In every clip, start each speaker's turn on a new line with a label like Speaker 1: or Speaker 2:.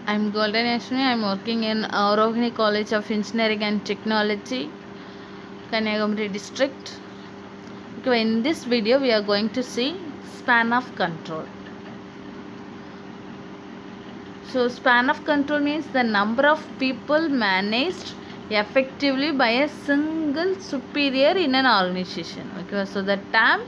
Speaker 1: I'm Golden Ashwini. I'm working in Rohini College of Engineering and Technology, Kanyakumari district. Okay, in this video, we are going to see span of control. So, span of control means the number of people managed effectively by a single superior in an organization. Okay, so the term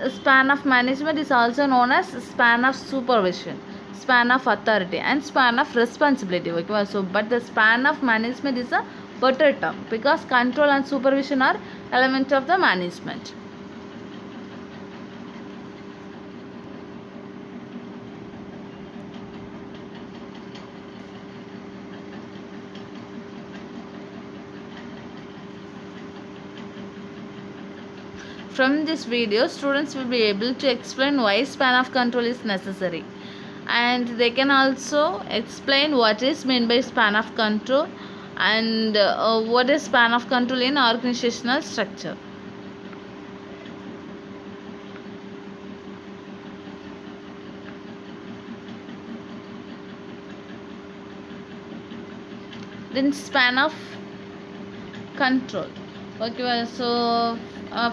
Speaker 1: span of management is also known as span of supervision, span of authority, and span of responsibility. Okay, so but the span of management is a better term because control and supervision are elements of the management. From this video, students will be able to explain why span of control is necessary, and they can also explain what is meant by span of control and what is span of control in organizational structure. Then span of control. Okay, so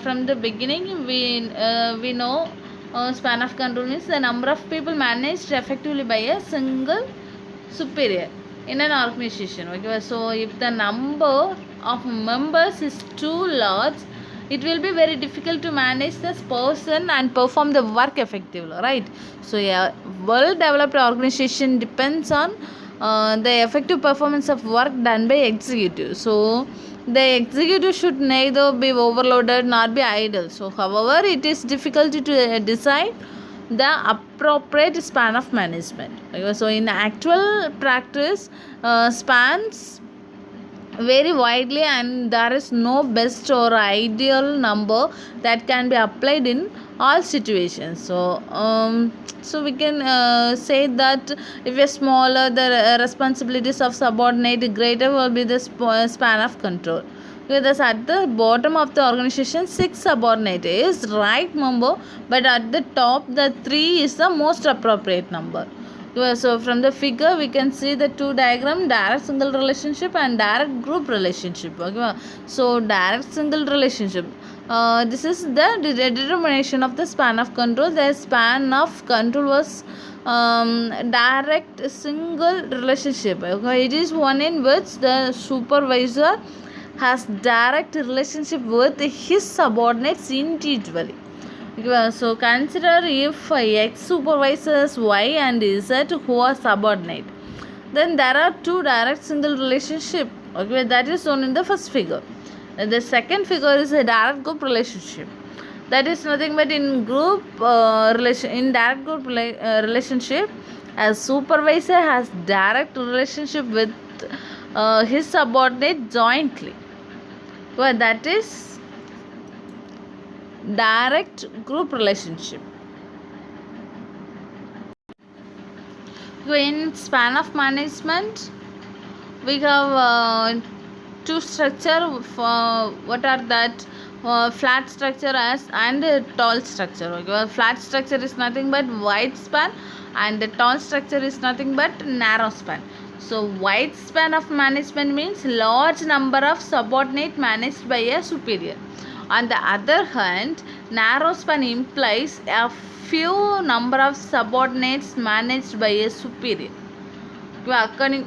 Speaker 1: from the beginning we know span of control means the number of people managed effectively by a single superior in an organization. Okay, so if the number of members is too large, it will be very difficult to manage this person and perform the work effectively, right? So a well developed organization depends on the effective performance of work done by executive. So the executive should neither be overloaded nor be idle. So however, it is difficult to decide the appropriate span of management. So in actual practice, spans vary widely and there is no best or ideal number that can be applied in all situations. So we can say that if a smaller the responsibilities of subordinate, greater will be the span of control. Thus at the bottom of the organization 6 subordinate is right number, but at the top the 3 is the most appropriate number. So from the figure we can see the two diagram, direct single relationship and direct group relationship. Okay, so direct single relationship, this is the determination of the span of control. The span of control was direct single relationship. Okay, it is one in which the supervisor has direct relationship with his subordinates individually. So consider if X supervises Y and Z who are subordinate. Then there are two direct single relationship. Okay, that is shown in the first figure. And the second figure is a direct group relationship. That is nothing but in group in direct group relationship, a supervisor has direct relationship with his subordinate jointly. Well, that is direct group relationship. In span of management, we have two structure. For what are that? Flat structure as and tall structure. Okay, flat structure is nothing but wide span, and the tall structure is nothing but narrow span. So wide span of management means large number of subordinate managed by a superior. On the other hand, narrow span implies a few number of subordinates managed by a superior. According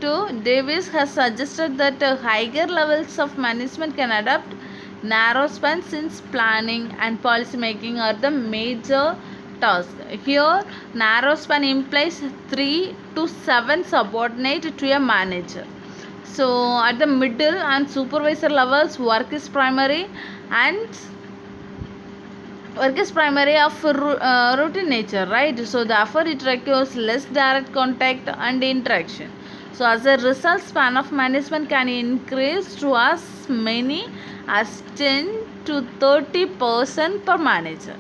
Speaker 1: to Davis, has suggested that higher levels of management can adopt narrow span since planning and policy making are the major tasks. Here, narrow span implies 3 to 7 subordinate to a manager. So at the middle and supervisor levels, work is primary of routine nature, right? So therefore it requires less direct contact and interaction. So as a result, span of management can increase to as many as 10 to 30% per manager.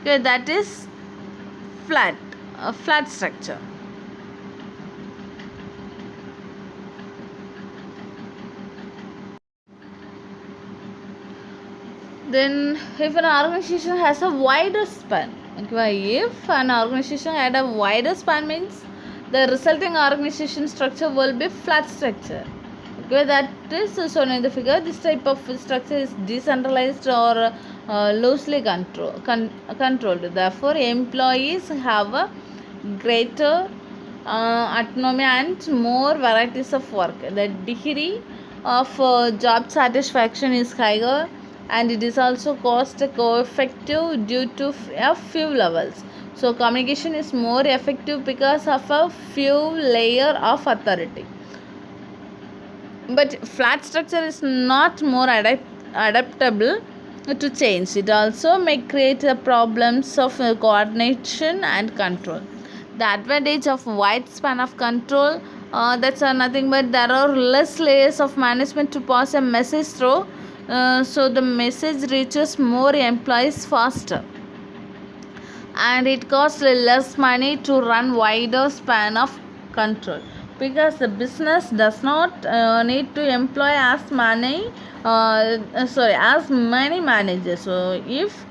Speaker 1: Okay, that is flat structure. Then if an organization has a wider span, Okay, if an organization had a wider span means the resulting organization structure will be flat structure. Okay, that is shown in the figure. This type of structure is decentralized or loosely controlled. Therefore, employees have a greater autonomy and more varieties of work. The degree of job satisfaction is higher, and it is also cost effective due to a few levels. So communication is more effective because of a few layer of authority. But flat structure is not more adaptable to change. It also may create problems of coordination and control. The advantage of wide span of control, that's nothing but there are less layers of management to pass a message through, so the message reaches more employees faster, and it costs less money to run wider span of control, because the business does not need to employ as many managers. So if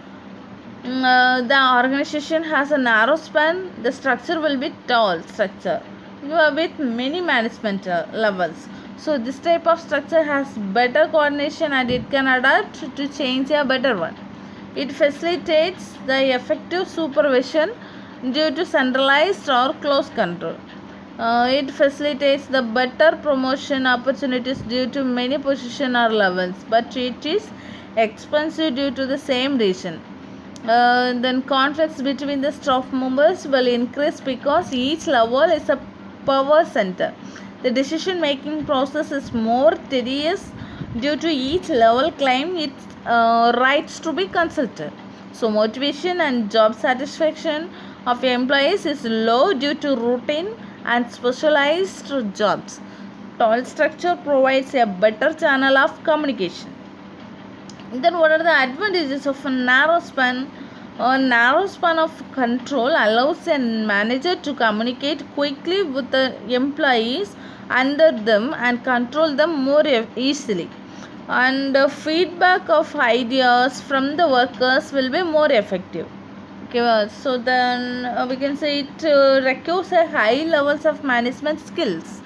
Speaker 1: the organization has a narrow span, the structure will be tall structure with many management levels. So this type of structure has better coordination, and it can adapt to change a better one. It facilitates the effective supervision due to centralized or close control. It facilitates the better promotion opportunities due to many position or levels, but it is expensive due to the same reason. Then conflicts between the staff members will increase because each level is a power center. The decision making process is more tedious due to each level claim its rights to be consulted. So motivation and job satisfaction of employees is low due to routine and specialized jobs. Tall structure provides a better channel of communication. Then what are the advantages of a narrow span? A narrow span of control allows a manager to communicate quickly with the employees under them and control them more easily. And feedback of ideas from the workers will be more effective. Okay, so then we can say it requires a high levels of management skills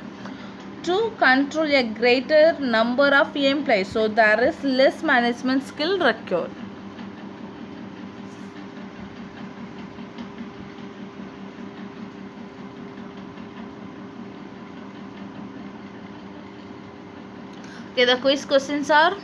Speaker 1: to control a greater number of employees, so there is less management skill required. Okay, the quiz questions are: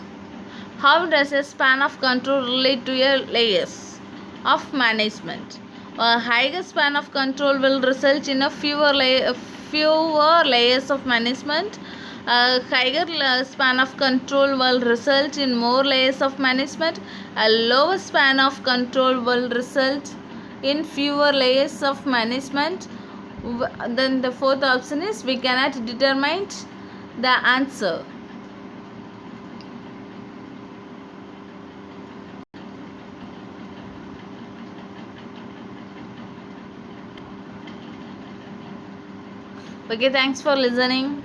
Speaker 1: how does a span of control relate to a layers of management? A higher span of control will result in a fewer layers of management. A higher span of control will result in more layers of management. A lower span of control will result in fewer layers of management. Then the fourth option is we cannot determine the answer. Okay, thanks for listening.